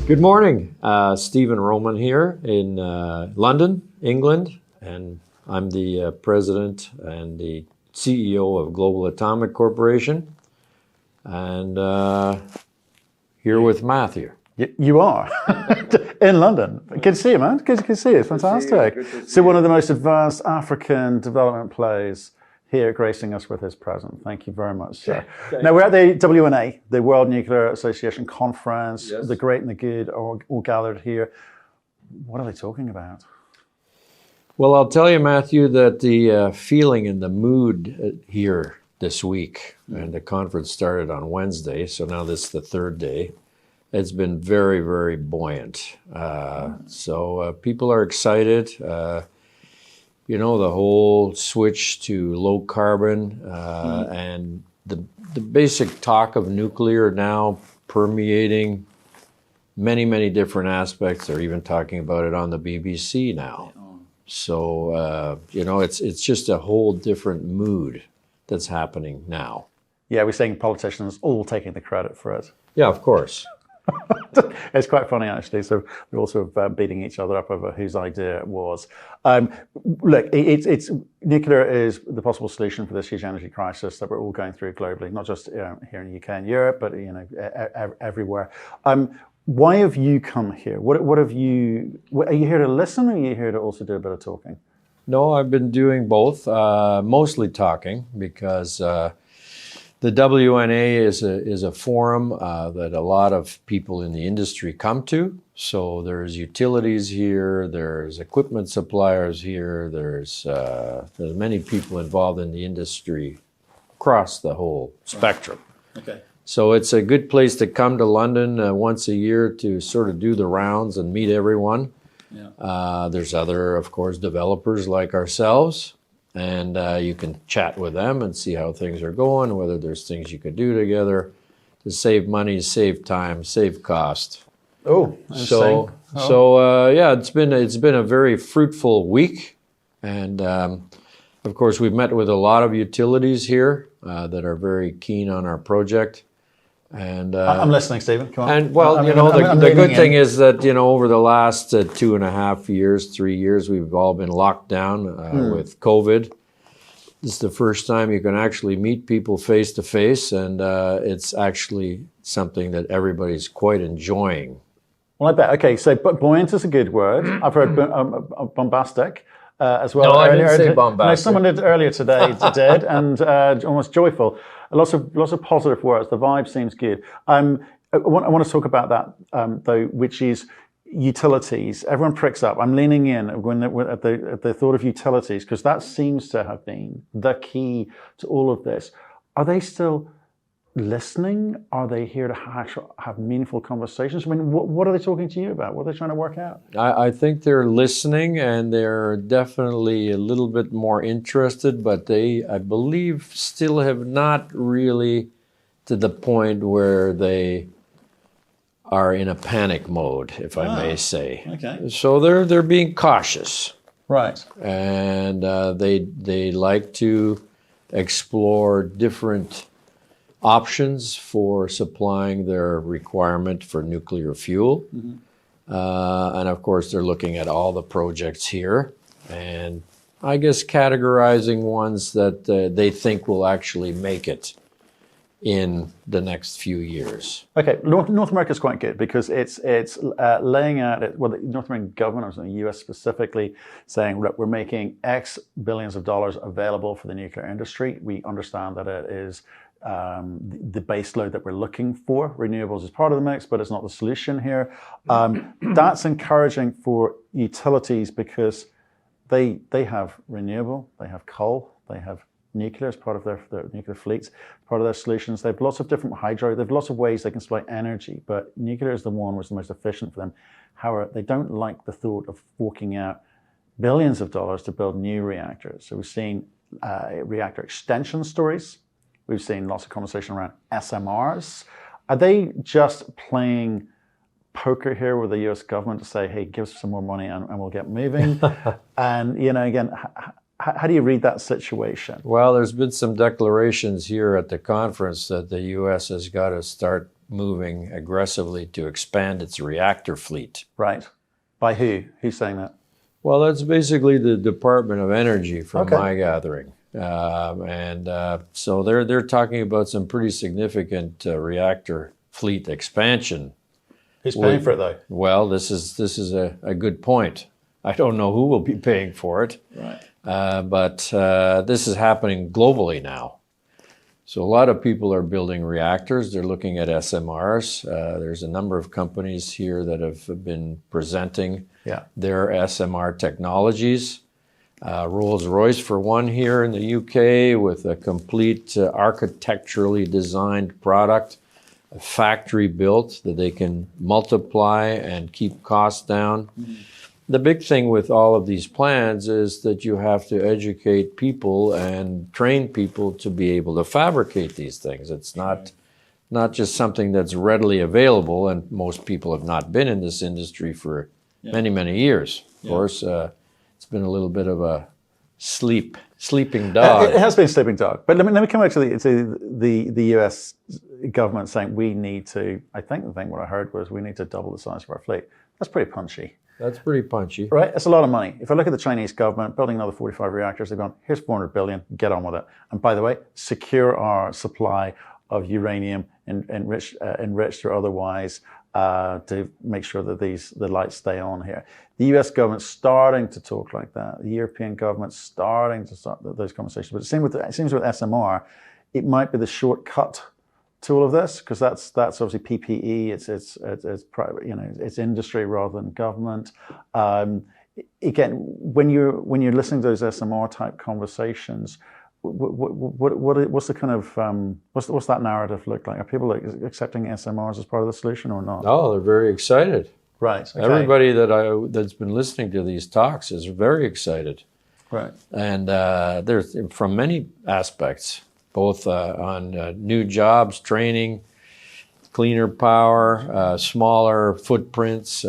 Good morning. Stephen Roman here in London, England, and I'm the president and the CEO of Global Atomic Corporation, and here with Matthew. You are in London. Good to see you, man. Good to see you. Fantastic. So one of the most advanced African development players here gracing us with his presence. Thank you very much, sir. Now, we're at the WNA, the World Nuclear Association Conference. Yes. The great and the good are all gathered here. What are they talking about? Well, I'll tell you, Matthew, that the feeling and the mood here this week, and the conference started on Wednesday, so now this is the third day. It's been very, very buoyant. So people are excited. You know, the whole switch to low carbon and the basic talk of nuclear now permeating many, many different aspects. They're even talking about it on the BBC now. So, you know, it's just a whole different mood that's happening now. Yeah, we're seeing politicians all taking the credit for it. Yeah, of course. It's quite funny, actually. So we're also beating each other up over whose idea it was. Look, it's nuclear is the possible solution for this huge energy crisis that we're all going through globally, not just here in the UK and Europe, but everywhere. Why have you come here? What have you? Are you here to listen, or are you here to also do a bit of talking? No, I've been doing both, mostly talking, because the WNA is a forum that a lot of people in the industry come to. So there's utilities here, there's equipment suppliers here, there's many people involved in the industry across the whole spectrum. Okay. So it's a good place to come to London once a year to sort of do the rounds and meet everyone. Yeah. There's other, of course, developers like ourselves. And you can chat with them and see how things are going, whether there's things you could do together to save money, save time, save cost. Oh, yeah, it's been a very fruitful week, and of course we've met with a lot of utilities here that are very keen on our project. And I'm listening, Stephen. Come on. And well, the good thing is that over the last 2.5 years, 3 years, we've all been locked down with COVID. This is the first time you can actually meet people face to face, and it's actually something that everybody's quite enjoying. Well, I bet. Okay, so buoyant is a good word. I've heard bombastic as well. No, I didn't say bombastic. No, someone did earlier today, did, and almost joyful. Lots of positive words. The vibe seems good. I want to talk about that though, which is utilities. Everyone pricks up. I'm leaning in at the thought of utilities, because that seems to have been the key to all of this. Are they still listening? Are they here to have meaningful conversations? I mean, what are they talking to you about? What are they trying to work out? I think they're listening, and they're definitely a little bit more interested, but they, I believe, still have not really to the point where they are in a panic mode, if I may say. Okay. So they're being cautious. Right. And they like to explore different options for supplying their requirement for nuclear fuel. Mm-hmm. And of course, they're looking at all the projects here, and I guess categorizing ones that they think will actually make it in the next few years. Okay, North America is quite good, because it's laying out, the North American government, or the US specifically, saying, look, we're making X billions of dollars available for the nuclear industry. We understand that it is the base load that we're looking for. Renewables is part of the mix, but it's not the solution here. That's encouraging for utilities, because they have renewable, they have coal, they have nuclear as part of their nuclear fleets, part of their solutions. They have lots of different hydro. They have lots of ways they can supply energy, but nuclear is the one which is the most efficient for them. However, they don't like the thought of forking out billions of dollars to build new reactors. So we've seen reactor extension stories. We've seen lots of conversation around SMRs. Are they just playing poker here with the US government to say, hey, give us some more money and we'll get moving? And, again, how do you read that situation? Well, there's been some declarations here at the conference that the US has got to start moving aggressively to expand its reactor fleet. Right. By who? Who's saying that? Well, that's basically the Department of Energy, from Okay. my gathering. So they're talking about some pretty significant reactor fleet expansion. Who's paying for it, though? Well, this is a good point. I don't know who will be paying for it, Right. but this is happening globally now. So a lot of people are building reactors. They're looking at SMRs. There's a number of companies here that have been presenting their SMR technologies. Rolls-Royce, for one, here in the UK, with a complete architecturally designed product, a factory built that they can multiply and keep costs down. Mm-hmm. The big thing with all of these plans is that you have to educate people and train people to be able to fabricate these things. It's not just something that's readily available, and most people have not been in this industry for many, many years. Of course, it's been a little bit of a sleeping dog. It has been a sleeping dog. But let me come back to the US government saying we need to, I think what I heard was we need to double the size of our fleet. That's pretty punchy. That's pretty punchy. Right? It's a lot of money. If I look at the Chinese government building another 45 reactors, they've gone, here's 400 billion, get on with it. And by the way, secure our supply of uranium, enriched or otherwise, to make sure that the lights stay on here. The US government's starting to talk like that. The European government's starting to start those conversations. But it seems with SMR, it might be the shortcut to all of this, because that's obviously PPE. It's private, it's industry rather than government. Again, when you're listening to those SMR type conversations, what's the kind of what's that narrative look like? Are people accepting SMRs as part of the solution or not? Oh, they're very excited. Right. Okay. Everybody that's been listening to these talks is very excited. Right. And there's from many aspects, both on new jobs, training, cleaner power, smaller footprints,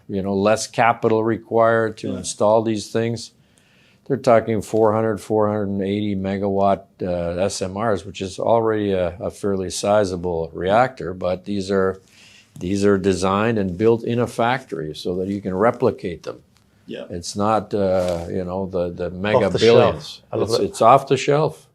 less capital required to install these things. They're talking 480 megawatt SMRs, which is already a fairly sizable reactor, but these are designed and built in a factory so that you can replicate them. Yeah. It's not the mega off the billions. Shelf. It's off the shelf.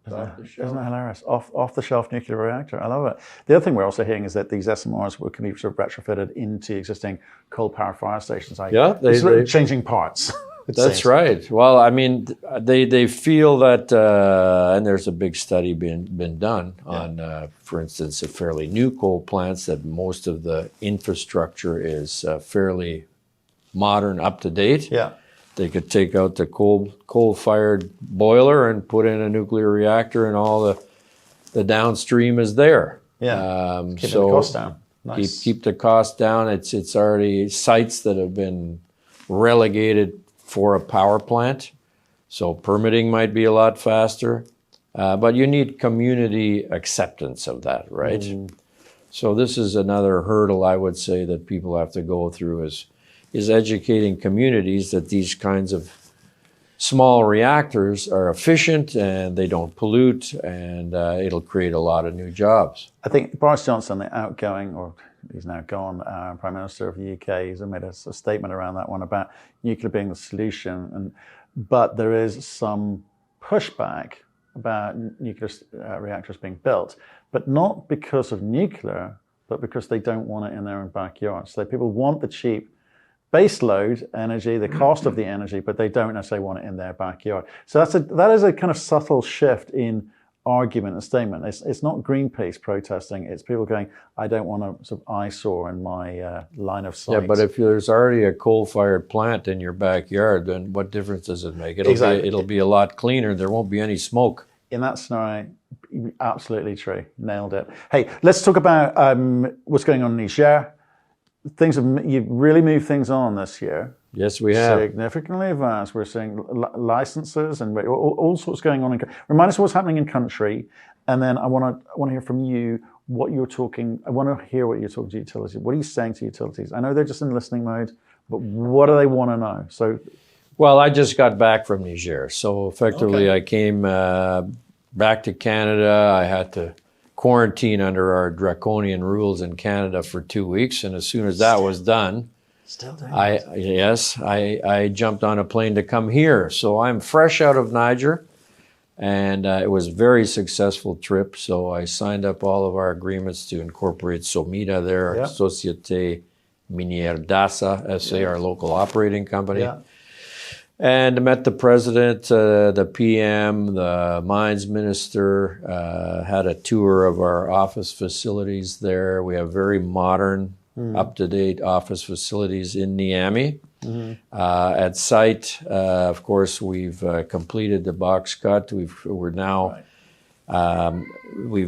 Isn't that hilarious? Off the shelf nuclear reactor. I love it. The other thing we're also hearing is that these SMRs can be sort of retrofitted into existing coal power fire stations. They're changing parts. That's right. Well, I mean, they feel that, and there's a big study been done on, for instance, fairly new coal plants, that most of the infrastructure is fairly modern, up to date. Yeah. They could take out the coal-fired boiler and put in a nuclear reactor, and all the downstream is there. Yeah. Keep the cost down. Nice. Keep the cost down. It's already sites that have been relegated for a power plant, so permitting might be a lot faster. But you need community acceptance of that, right? Mm. So this is another hurdle, I would say, that people have to go through is educating communities that these kinds of small reactors are efficient and they don't pollute, and it'll create a lot of new jobs. I think Boris Johnson, the outgoing, or he's now gone, Prime Minister of the UK, has made a statement around that one about nuclear being the solution. But there is some pushback about nuclear reactors being built, but not because of nuclear, but because they don't want it in their own backyard. So people want the cheap base load energy, the cost of the energy, but they don't necessarily want it in their backyard. So that is a kind of subtle shift in argument and statement. It's not Greenpeace protesting, it's people going, I don't want a sort of eyesore in my line of sight. Yeah, but if there's already a coal-fired plant in your backyard, then what difference does it make? It'll be a lot cleaner. There won't be any smoke. In that scenario, absolutely true. Nailed it. Hey, let's talk about what's going on in Niger. You've really moved things on this year. Yes, we have. Significantly advanced. We're seeing licenses and all sorts going on. Remind us what's happening in country, and then I want to hear from you what you're talking. I want to hear what you're talking to utilities. What are you saying to utilities? I know they're just in listening mode, but what do they want to know? So, well, I just got back from Niger, so effectively I came back to Canada. I had to quarantine under our draconian rules in Canada for 2 weeks. And as soon as that was done, I jumped on a plane to come here. So I'm fresh out of Niger, and it was a very successful trip. So I signed up all of our agreements to incorporate Somida there, Société Minière Dasa, SA, our local operating company. And met the president, the PM, the mines minister, had a tour of our office facilities there. We have very modern, up-to-date office facilities in Niamey. At site, of course, we've completed the box cut. We've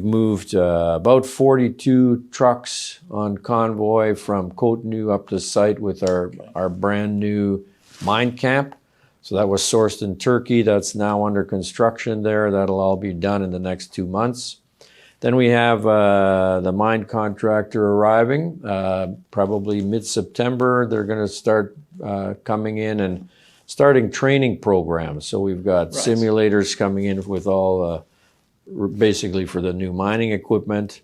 moved about 42 trucks on convoy from Cotonou up to site with our brand new mine camp. So that was sourced in Turkey. That's now under construction there. That'll all be done in the next 2 months. Then we have the mine contractor arriving, probably mid-September. They're going to start coming in and starting training programs. So we've got simulators coming in with all, basically for the new mining equipment.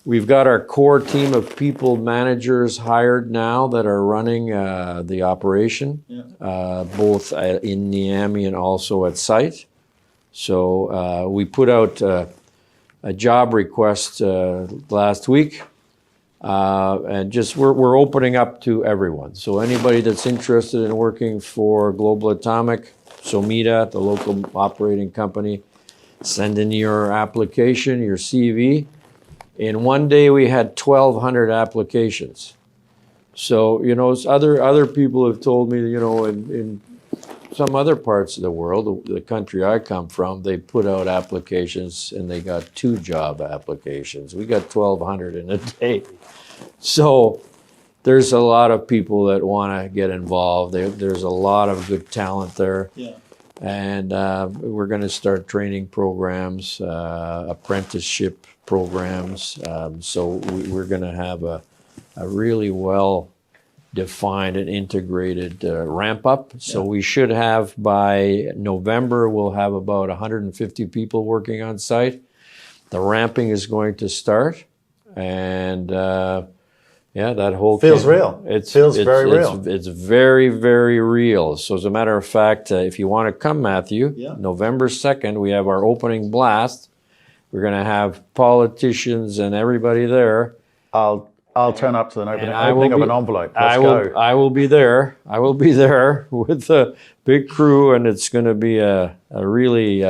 We've got our core team of people managers hired now that are running the operation, both in Niamey and also at site. So we put out a job request last week, and just we're opening up to everyone. So anybody that's interested in working for Global Atomic, Somida, the local operating company, send in your application, your CV. In one day, we had 1,200 applications. So, other people have told me, in some other parts of the world, the country I come from, they put out applications and they got 2 job applications. We got 1,200 in a day. So there's a lot of people that want to get involved. There's a lot of good talent there. And we're going to start training programs, apprenticeship programs. So we're going to have a really well-defined and integrated ramp up. So we should have by November, we'll have about 150 people working on site. The ramping is going to start. And that whole feels real. It feels very real. It's very, very real. So as a matter of fact, if you want to come, Matthew, November 2nd, we have our opening blast. We're going to have politicians and everybody there. I'll turn up to the opening of an envelope. Let's go. I will be there. I will be there with a big crew, and it's going to be a really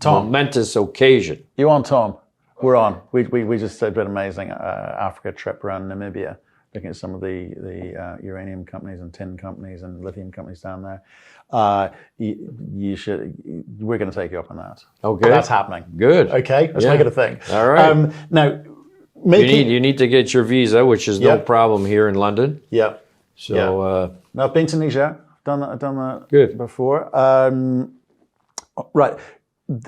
momentous occasion. You on, Tom? We're on. We just did an amazing Africa trip around Namibia, looking at some of the uranium companies and tin companies and lithium companies down there. You should. We're going to take you up on that. Okay, that's happening. Good. Okay, let's make it a thing. All right. Now, you need to get your visa, which is no problem here in London. So now I've been to Niger. Done that. Good. Before. Right.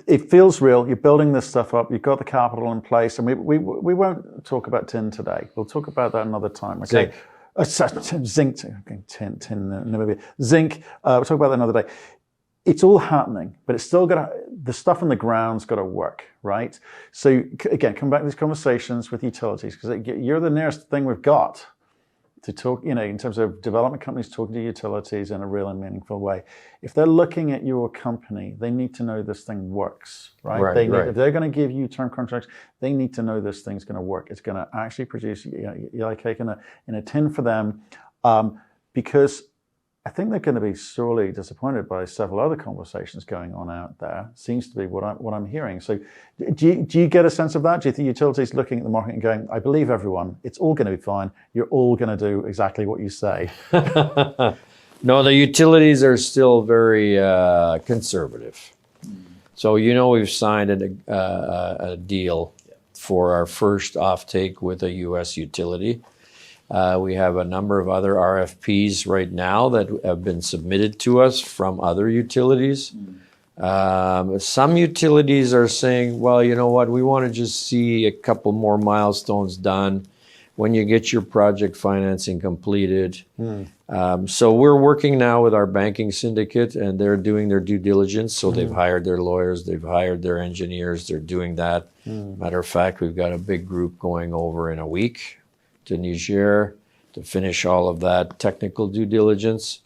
It feels real. You're building this stuff up. You've got the capital in place, and we won't talk about tin today. We'll talk about that another time. Okay. Zinc, tin, Namibia. Zinc. We'll talk about that another day. It's all happening, but it's still the stuff on the ground's got to work, right? So again, come back to these conversations with utilities, because you're the nearest thing we've got to talk, in terms of development companies talking to utilities in a real and meaningful way. If they're looking at your company, they need to know this thing works, right? If they're going to give you term contracts, they need to know this thing's going to work. It's going to actually produce, you're like cake in a tin for them, because I think they're going to be sorely disappointed by several other conversations going on out there. Seems to be what I'm hearing. So do you get a sense of that? Do you think utilities looking at the market and going, I believe everyone, it's all going to be fine. You're all going to do exactly what you say. No, the utilities are still very conservative. So, we've signed a deal for our first offtake with a U.S. utility. We have a number of other RFPs right now that have been submitted to us from other utilities. Some utilities are saying, well, you know what, we want to just see a couple more milestones done. when you get your project financing completed. So we're working now with our banking syndicate, and they're doing their due diligence. So they've hired their lawyers, they've hired their engineers, they're doing that. Matter of fact, we've got a big group going over in a week to Niger to finish all of that technical due diligence.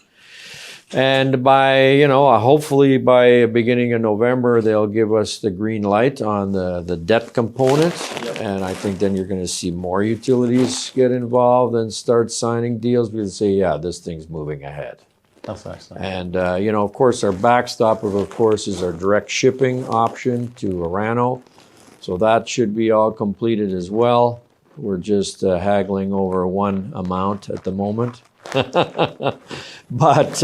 And by, hopefully by beginning of November, they'll give us the green light on the debt component. Yep. And I think then you're going to see more utilities get involved and start signing deals because they say, yeah, this thing's moving ahead. That's excellent. And, of course, our backstop, of course, is our direct shipping option to Orano. So that should be all completed as well. We're just haggling over one amount at the moment. But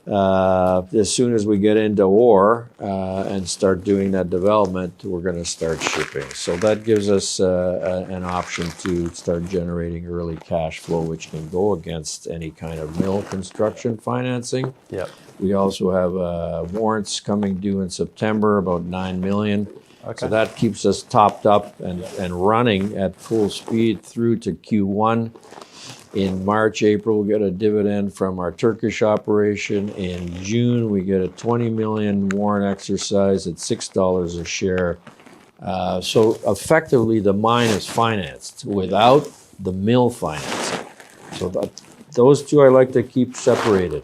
as soon as we get into ore and start doing that development, we're going to start shipping. So that gives us an option to start generating early cash flow, which can go against any kind of mill construction financing. Yep. We also have warrants coming due in September, about $9 million. Okay. So that keeps us topped up and running at full speed through to Q1. In March, April, we get a dividend from our Turkish operation. In June, we get a $20 million warrant exercise at $6 a share. So effectively, the mine is financed without the mill financing. So those two I like to keep separated.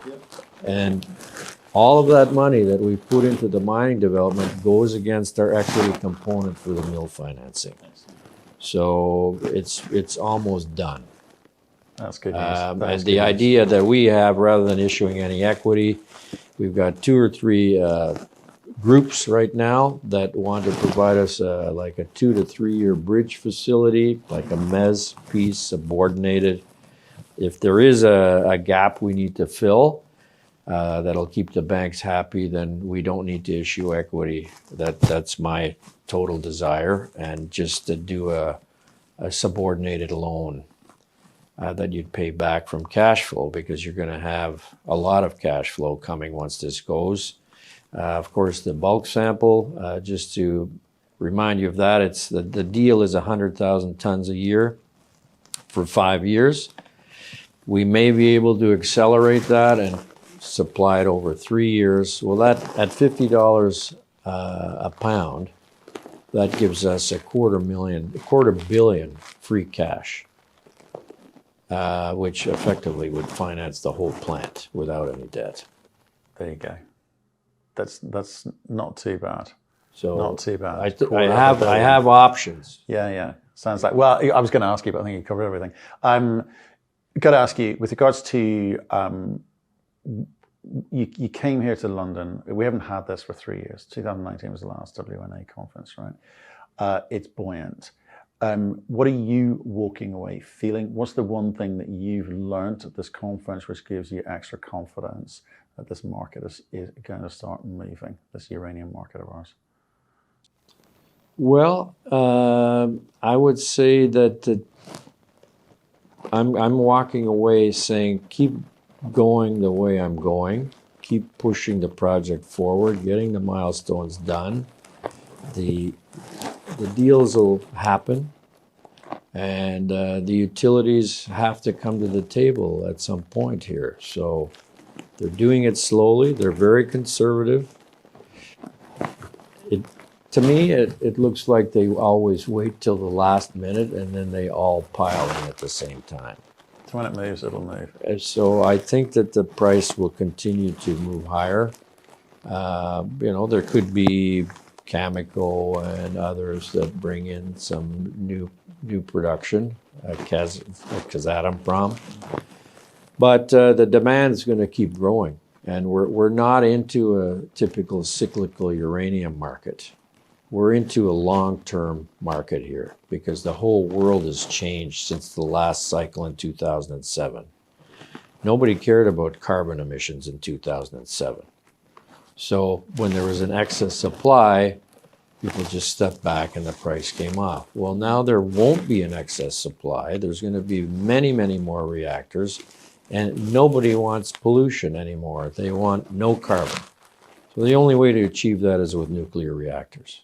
And all of that money that we put into the mining development goes against our equity component for the mill financing. So it's almost done. That's good news. And the idea that we have, rather than issuing any equity, we've got 2 or 3 groups right now that want to provide us like a 2 to 3 year bridge facility, like a mezz piece, subordinated. If there is a gap we need to fill, that'll keep the banks happy, then we don't need to issue equity. That's my total desire, and just to do a subordinated loan that you'd pay back from cash flow, because you're going to have a lot of cash flow coming once this goes. Of course, the bulk sample, just to remind you of that, it's the deal is 100,000 tons a year for 5 years. We may be able to accelerate that and supply it over 3 years. Well, that at $50 a pound, that gives us a quarter billion free cash, which effectively would finance the whole plant without any debt. There you go. That's not too bad. So not too bad. I have options. Yeah. Sounds like. Well, I was going to ask you, but I think you covered everything. Got to ask you with regards to you came here to London. We haven't had this for 3 years. 2019 was the last WNA conference, right? It's buoyant. What are you walking away feeling? What's the one thing that you've learned at this conference which gives you extra confidence that this market is going to start moving, this uranium market of ours? Well, I would say that I'm walking away saying keep going the way I'm going, keep pushing the project forward, getting the milestones done. The deals will happen, and the utilities have to come to the table at some point here. So they're doing it slowly. They're very conservative. To me, it looks like they always wait till the last minute, and then they all pile in at the same time. So when it moves, it'll move. So I think that the price will continue to move higher. There could be Cameco and others that bring in some new production, Kazatomprom. But the demand is going to keep growing, and we're not into a typical cyclical uranium market. We're into a long-term market here because the whole world has changed since the last cycle in 2007. Nobody cared about carbon emissions in 2007. So when there was an excess supply, people just stepped back and the price came off. Well, now there won't be an excess supply. There's going to be many, many more reactors, and nobody wants pollution anymore. They want no carbon. So the only way to achieve that is with nuclear reactors.